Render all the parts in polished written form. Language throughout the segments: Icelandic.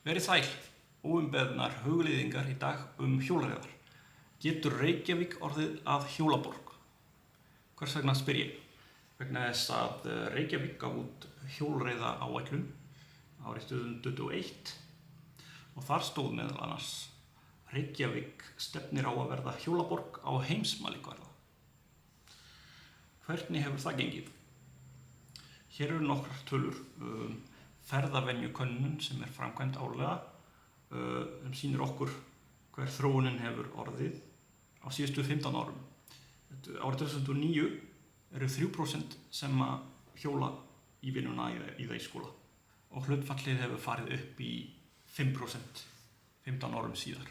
Verið sæl, óumbeðnar hugleiðingar í dag hjólreiðar. Getur Reykjavík orðið að hjólaborg? Hvers vegna spyr ég? Vegna þess að Reykjavík gaf út hjólreiðaáætlun árið 2021 og þar stóð meðal annars Reykjavík stefnir á að verða hjólaborg á heimsmælikvarða. Hvernig hefur það gengið? Hér eru nokkrar tölur. Ferðavenjukönnun sem framkvæmd árlega sem sýnir okkur hver þróunin hefur orðið á síðustu 15 árum. Árið 2009 eru 3% sem að hjóla í vinnuna í það í skóla og hlutfallið hefur farið upp í 5% 15 árum síðar.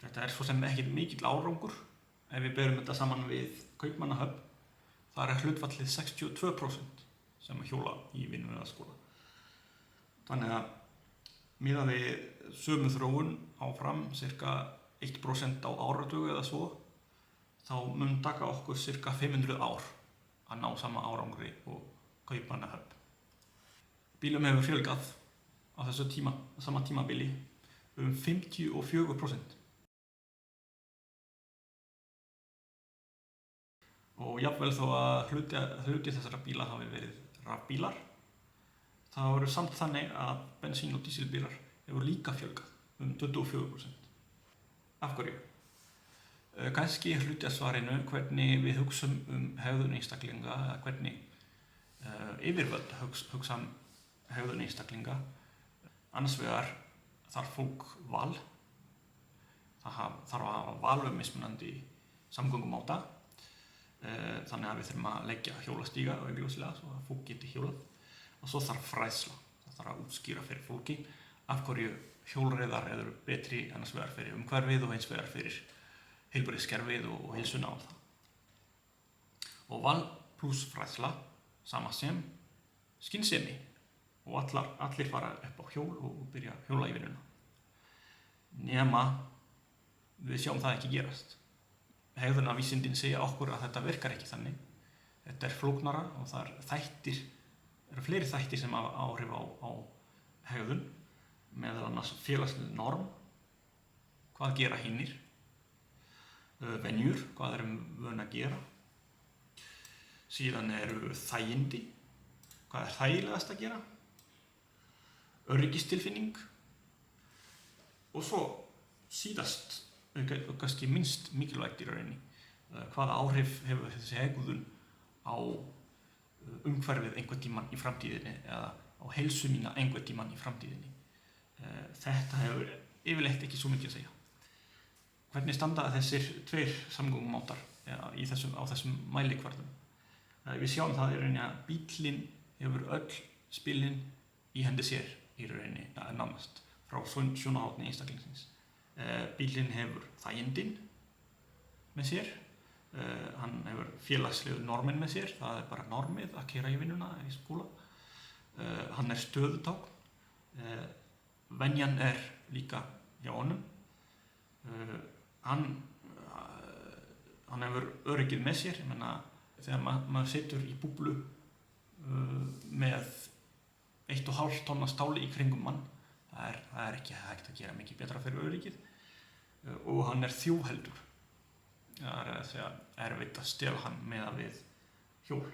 Þetta svo sem ekki mikill árangur ef við berum þetta saman við Kaupmannahöfn. Þar hlutfallið 62% sem að hjóla í vinnuna eða skóla. Þannig að miðað við sömu þróun áfram cirka 1% á áratug eða svo, þá mun taka okkur cirka 500 ár að ná sama árangri og Kaupmannahöfn. Bílum hefur fjölgað á þessu sama tímabili 54%. Og jafnvel þó að hluti þessara bíla hafi verið rafbílar, þá eru samt þannig að bensín- og dísilbílar hefur líka fjölgað 24%. Af hverju? Kannski hluti af svarinu hvernig við hugsum hegðun einstaklinga eða hvernig yfirvöld hugsa hegðun einstaklinga. Annars vegar þarf fólk val. Það þarf að hafa val mismunandi samgöngumáta. Þannig að við þurfum að leggja hjólastíga augljóslega svo að fólk geti hjólað. Og svo þarf fræðsla. Það þarf að útskýra fyrir fólki af hverju hjólreiðar eru betri annars vegar fyrir umhverfið og hins vegar fyrir heilbrigðiskerfið og heilsuna á það. Og val pluss fræðsla sama sem skynsemi og allir fara upp á hjól og byrja að hjóla í vinnuna. Nema við sjáum það ekki gerast. Hegðunarvísindin segja okkur að þetta virkar ekki þannig. Þetta flóknara og það eru fleiri þættir sem hafa áhrif á hegðun, meðal annars félagsleg norm, hvað gera hinir, venjur, hvað erum vön að gera. Síðan eru þægindi, hvað þægilegast að gera, öryggistilfinning og svo síðast og kannski minnst mikilvægt í rauninni. Hvaða áhrif hefur þessi hegðun á umhverfið einhvern tímann í framtíðinni eða á heilsu mína einhvern tímann í framtíðinni. Þetta hefur yfirleitt ekki svo mikið að segja. Hvernig standa þessir tveir samgöngumátar á þessum mælikvarðum? Við sjáum það í rauninni að bíllinn hefur öll spilin í hendi sér í rauninni nánast frá sjónarhorni einstaklingsins. Bíllinn hefur þægindin með sér, hann hefur félagslegu normin með sér, það bara normið að keyra í vinnuna í skóla. Hann stöðutákn, venjan líka hjá honum. Hann hefur öryggið með sér, ég meina þegar maður situr í búblu með 1,5 tonna stáli í kringum mann, það ekki hægt að gera mikið betra fyrir öryggið og hann þjófheldur. Það að segja erfitt að stela hann með við hjól.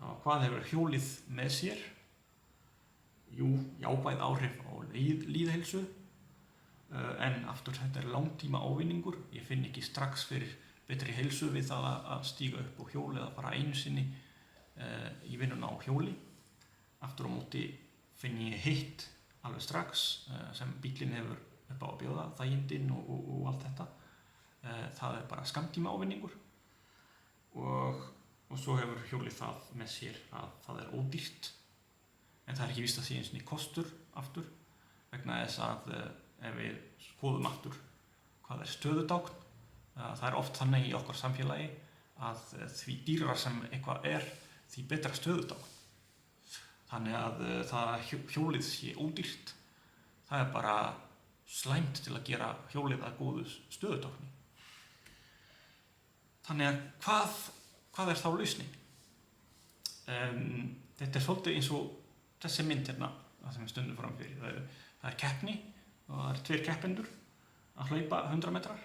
Og hvað hefur hjólið með sér? Jú, jákvæð áhrif á lýðheilsu, en aftur þetta langtíma ávinningur. Ég finn ekki strax fyrir betri heilsu við það að stíga upp á hjól eða fara einu sinni í vinnuna á hjóli. Aftur á móti finn ég hitt alveg strax sem bíllinn hefur upp á að bjóða, þægindin og allt þetta. Það bara skammtíma ávinningur og svo hefur hjólið það með sér að það ódýrt, en það ekki víst að sé eins og kostur aftur, vegna þess að ef við skoðum aftur hvað stöðutákn, það oft þannig í okkar samfélagi að því dýrara sem eitthvað því betra stöðutákn. Þannig að það hjólið sé ódýrt, það bara slæmt til að gera hjólið að góðu stöðutákni. Þannig að hvað þá lausnin? Þetta svolítið eins og þessi mynd hérna það sem við stöndum fram fyrir. Það keppni og það 2 keppendur að hlaupa 100 metrar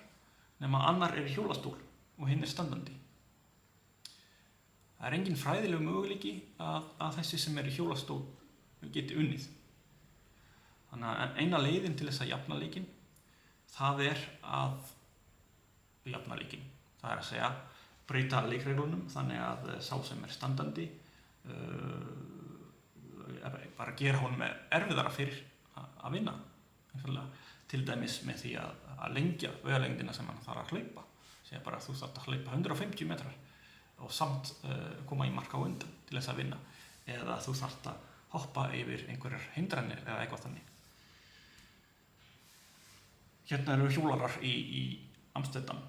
nema annar í hjólastól og hinn standandi. Það engin fræðilegur möguleiki að þessi sem í hjólastól geti unnið. Þannig að eina leiðin til þess að jafna leikinn, það að jafna leikinn. Það að segja breyta leikreglunum þannig að sá sem standandi bara gera honum erfiðara fyrir að vinna. Til dæmis með því að lengja vegalengdina sem hann þarf að hlaupa. Segja bara að þú þarft að hlaupa 150 metrar og samt koma í mark á undan til þess að vinna. Eða þú þarft að hoppa yfir einhverjar hindranir eða eitthvað þannig. Hérna eru hjólarar í Amsterdam.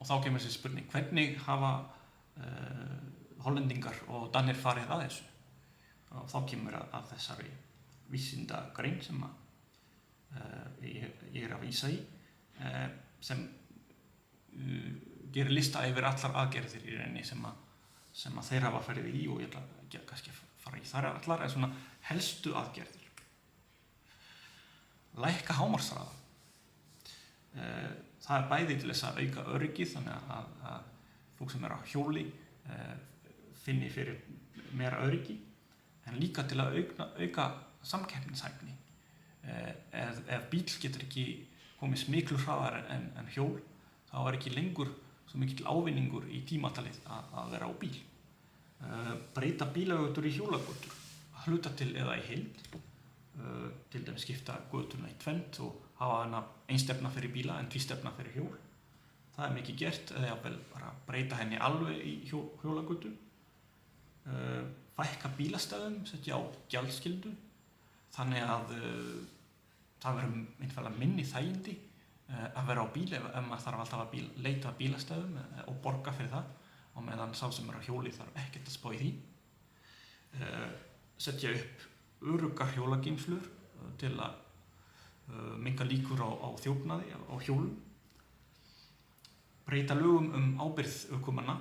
Og þá kemur þessi spurning, hvernig hafa Hollendingar og Danir farið að þessu? Og þá kemur að þessari vísindagrein sem ég að vísa í, sem gerir lista yfir allar aðgerðir í rauninni sem þeir hafa farið í, og ég ætla ekki kannski fara í þær allar, en svona helstu aðgerðir. Lækka hámarkshraða. Það bæði til þess að auka öryggið, þannig að fólk sem á hjóli finni fyrir meira öryggi, en líka til að auka samkeppnishæfni. Ef bíl getur ekki komist miklu hraðar en hjól, þá ekki lengur svo mikill ávinningur í tímatalið að vera á bíl. Breyta bílagötur í hjólagötur, að hluta til eða í heild, til dæmis skipta götuna í tvennt og hafa hana einstefna fyrir bíla en tvístefna fyrir hjól. Það mikið gert, eða jafnvel bara breyta henni alveg í hjólagötu. Fækka bílastæðum, setja á gjaldskyldu, þannig að það verður einfaldlega minni þægindi að vera á bíl ef maður þarf alltaf að leita að bílastæðum og borga fyrir það, og meðan sá sem á hjóli þarf ekkert að spá í því. Setja upp öruggar hjólageymslur til að minnka líkur á þjófnaði á hjólum. Breyta lögum ábyrgð ökumanna.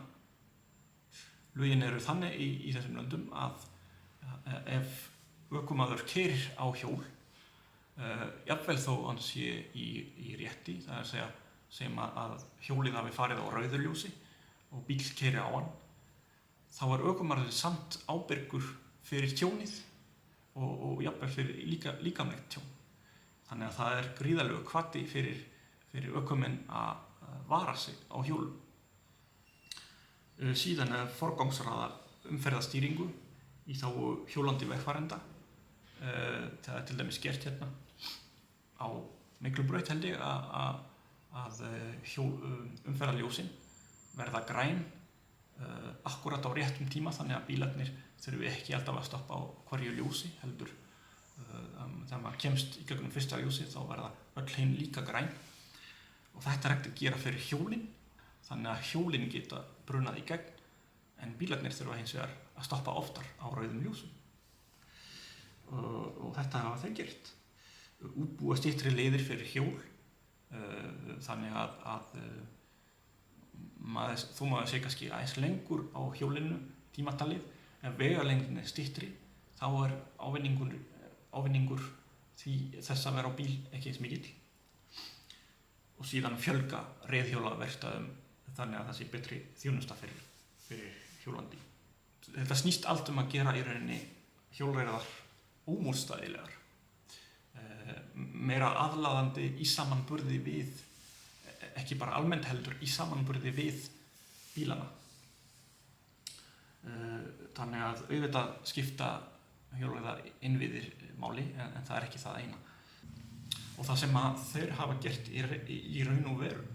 Lögin eru þannig í þessum löndum að ef ökumaður keyrir á hjól, jafnvel þó hann sé í rétti, það að segja sem að hjólið hafi farið á rauðurljósi og bíll keyrir á hann, þá ökumaður samt ábyrgur fyrir tjónið og jafnvel fyrir líkamlegt tjón. Þannig að það gríðarlegur hvati fyrir ökumenn að vara sig á hjólum. Síðan forgangsraða umferðarstýringu í þágu hjólandi vegfarenda. Það til dæmis gert hérna á Miklubraut held ég að umferðarljósin verða græn akkurat á réttum tíma, þannig að bílarnir þurfi ekki alltaf að stoppa á hverju ljósi, heldur þegar maður kemst í gegnum fyrsta ljósi þá verða öll hinn líka græn, og þetta hægt að gera fyrir hjólin, þannig að hjólin geta brunað í gegn, en bílarnir þurfa hins vegar að stoppa oftar á rauðum ljósum. Og þetta hafa þeir gert. Útbúa styttri leiðir fyrir hjól, þannig að þó maður sé kannski aðeins lengur á hjólinu tímatalið, ef vegalengdin styttri, þá ávinningur þess að vera á bíl ekki eins mikill. Og síðan fjölga reiðhjólaverkstæðum þannig að það sé betri þjónusta fyrir hjólandi. Þetta snýst allt að gera í rauninni hjólreiðar ómótstæðilegar, meira aðlaðandi í samanburði við, ekki bara almennt heldur, í samanburði við bílana. Þannig að auðvitað skipta hjólreiðar innviðir máli, en það ekki það eina. Og það sem þeir hafa gert í raun og veru,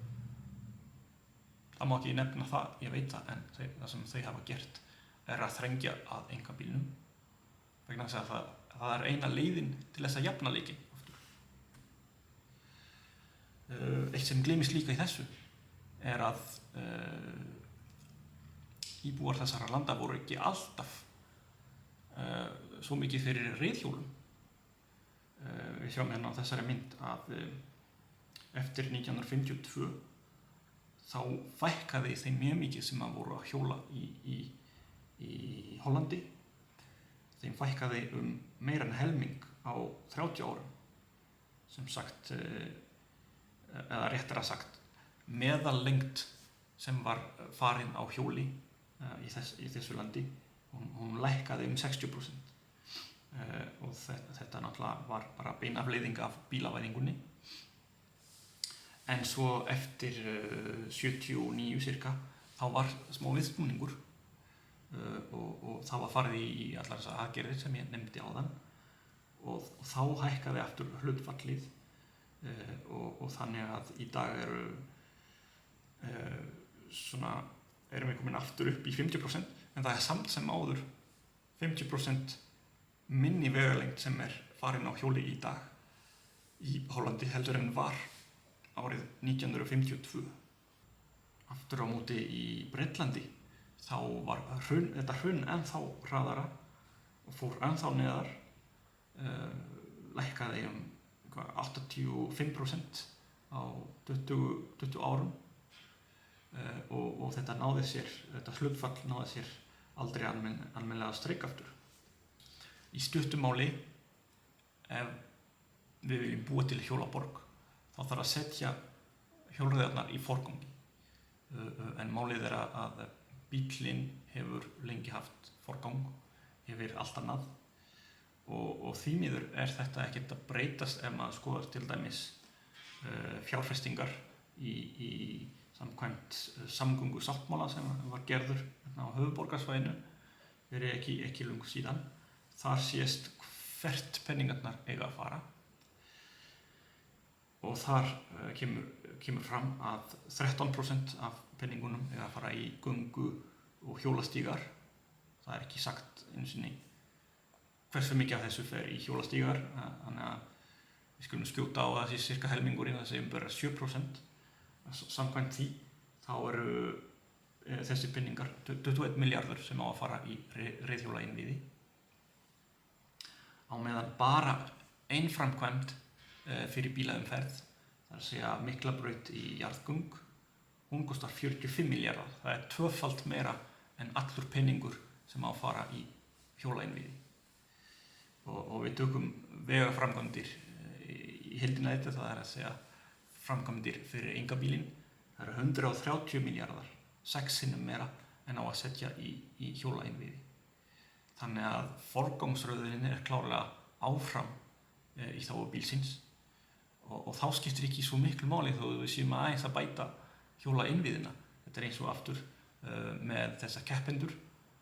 það má ekki nefna það, ég veit það, en það sem þeir hafa gert að þrengja að einkabílnum, vegna þess að það eina leiðin til þess að jafna leikinn. Eitt sem gleymist líka í þessu að íbúar þessara landa voru ekki alltaf svo mikið fyrir reiðhjólum. Við sjáum hérna á þessari mynd að eftir 1952 þá fækkaði þeim mjög mikið sem voru að hjóla í Hollandi. þeim fækkaði meira en helming á 30 árum. Sem sagt, eða réttara sagt, meðallengd sem var farin á hjóli í þessu landi, hún lækkaði 60%. Og þetta náttúrulega var bara bein afleiðing af bílavæðingunni. En svo eftir 79 cirka, þá var smá viðsnúningur og þá var farið í allar þessar aðgerðir sem ég nefndi áðan og þá hækkaði aftur hlutfallið og þannig að í dag erum við komin aftur upp í 50%, en það samt sem áður 50% minni vegalengd sem farin á hjóli í dag í Hollandi heldur en var árið 1952. Aftur á móti í Bretlandi þá var þetta hrun ennþá hraðara og fór ennþá neðar, lækkaði 85% á 20 árum og þetta hlutfall náði sér aldrei almennilega strik aftur. Í stuttu máli, ef við viljum búa til hjólaborg, þá þarf að setja hjólreiðarnar í forgangi. En málið að bíllinn hefur lengi haft forgang yfir allt annað og því miður þetta ekkert að breytast ef maður skoðar til dæmis fjárfestingar í samkvæmt samgöngusáttmála sem var gerður á höfuðborgarsvæðinu fyrir ekki löngu síðan. Þar sést hvert penningarnar eiga að fara og þar kemur fram að 13% af penningunum eiga að fara í göngu- og hjólastígar. Það ekki sagt einu sinni hversu mikið af þessu fer í hjólastígar, þannig að við skulum skjóta á að það sé cirka helmingurinn, það segjum bara 7%. Samkvæmt því þá eru þessi penningar 21 milljarður sem á að fara í reiðhjóla-innviði. Á meðan bara ein framkvæmd fyrir bílaumferð, það að segja Miklabraut í jarðgöng, hún kostar 45 milljarðar. Það tvöfalt meira en allur penningur sem á að fara í hjóla-innviði. Og við tökum vegaframkvæmdir í heildina þetta, það að segja framkvæmdir fyrir einkabílinn, það 130 milljarðar, 6 sinnum meira en á að setja í hjóla-innviði. Þannig að forgangsröðunin klárlega áfram í þágu bílsins og þá skiptir ekki svo miklu máli þó við séum aðeins að bæta hjóla-innviðina. Þetta eins og aftur með þessa keppendur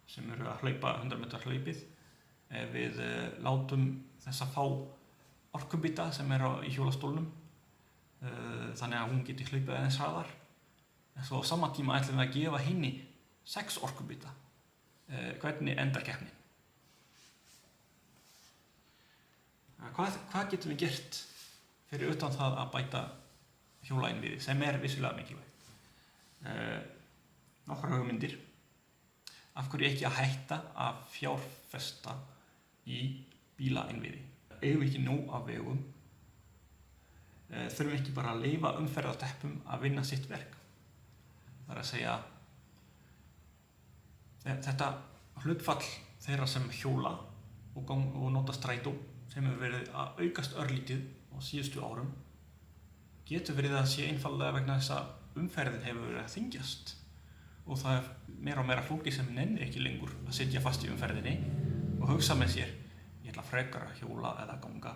sem eru að hlaupa 100 metra hlaupið. Við látum þessa fá orkubita sem í hjólastólnum þannig að hún geti hlaupið aðeins hraðar. En svo á sama tíma ætlum við að gefa henni 6 orkubita. Hvernig endar keppnin? Hvað getum við gert fyrir utan það að bæta hjóla-innviði sem vissulega mikilvægt? Nokkrar hugmyndir. Af hverju ekki að hætta að fjárfesta í bíla-innviði? Eigum við ekki nóg af vegum? Þurfum við ekki bara að leyfa umferðarteppum að vinna sitt verk? Það að segja þetta hlutfall þeirra sem hjóla og nota strætó sem hefur verið að aukast örlítið á síðustu árum getur verið að sé einfaldlega vegna þess að umferðin hefur verið að þyngjast og það meira og meira fólki sem nennir ekki lengur að sitja fast í umferðinni og hugsa með sér ég ætla frekar að hjóla eða ganga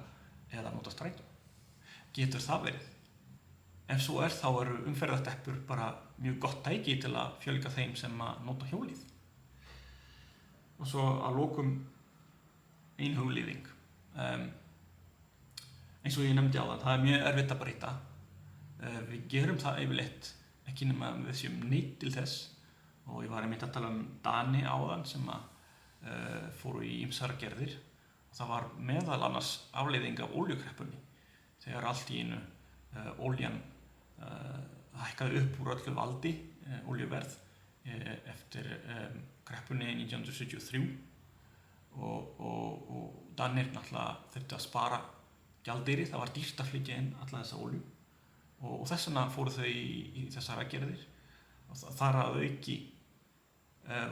eða nota strætó. Getur það verið? Ef svo þá eru umferðarteppur bara mjög gott tæki til að fjölga þeim sem að nota hjólið. Og svo að lokum ein hugleiðing. Eins og ég nefndi áðan, það mjög erfitt að breyta. Við gerum það yfirleitt ekki nema við séum neydd til þess og ég var einmitt að tala Dani áðan sem að fóru í ýmsar gerðir og það var meðal annars afleiðing af olíukreppunni þegar allt í einu olían hækkaði upp úr öllu valdi olíuverð eftir kreppunni 1973 og Danir náttúrulega þurftu að spara gjaldeyri, það var dýrt að flytja inn alla þessa olíu og þess vegna fóru þau í þessar aðgerðir og þar að auki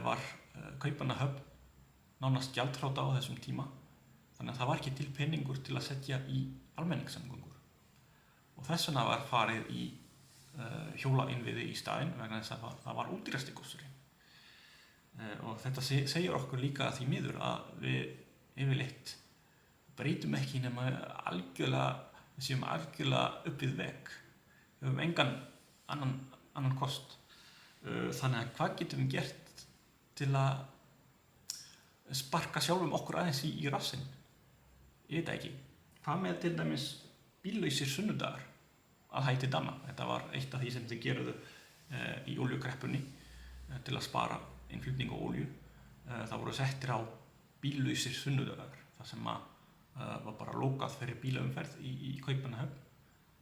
var Kaupmannahöfn nánast gjaldþrota á þessum tíma, þannig að það var ekki til peningur til að setja í almenningssamgöngur. Og þess vegna var farið í hjólainnviði í staðinn vegna þess að það var ódýrasti kosturinn. Og þetta segir okkur líka því miður að við yfirleitt breytum ekki nema við séum algjörlega upp við vegg. Við höfum engan annan kost. Þannig að hvað getum við gert til að sparka sjálfum okkur aðeins í rassinn? Ég veit ekki. Hvað með til dæmis bíllausir sunnudagar að hætti Danna? Þetta var eitt af því sem þið geruðu í olíukreppunni til að spara innflutning á olíu. Það voru settir á bíllausir sunnudagar, þar sem var bara lokað fyrir bílaumferð í Kaupmannahöfn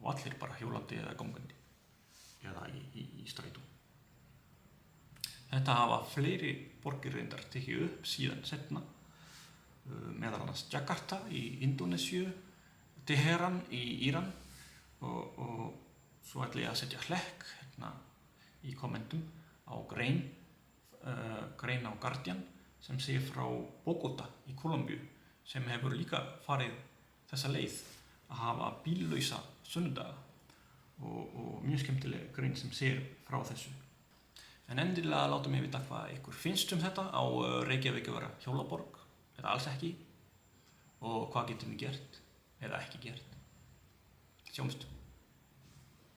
og allir bara hjólandi eða gangandi eða í strætó. Þetta hafa fleiri borgir reyndar tekið upp síðan seinna, meðal annars Jakarta í Indónesíu, Teheran í Íran og svo ætla ég að setja hlekk hérna í kommentum á grein á Guardian sem segir frá Bogota í Kólumbíu sem hefur líka farið þessa leið að hafa bíllausa sunnudaga og mjög skemmtileg grein sem segir frá þessu. En endilega láta mig vita hvað ykkur finnst þetta á Reykjavík að vera hjólaborg eða alls ekki og hvað getum við gert eða ekki gert. Sjáumst.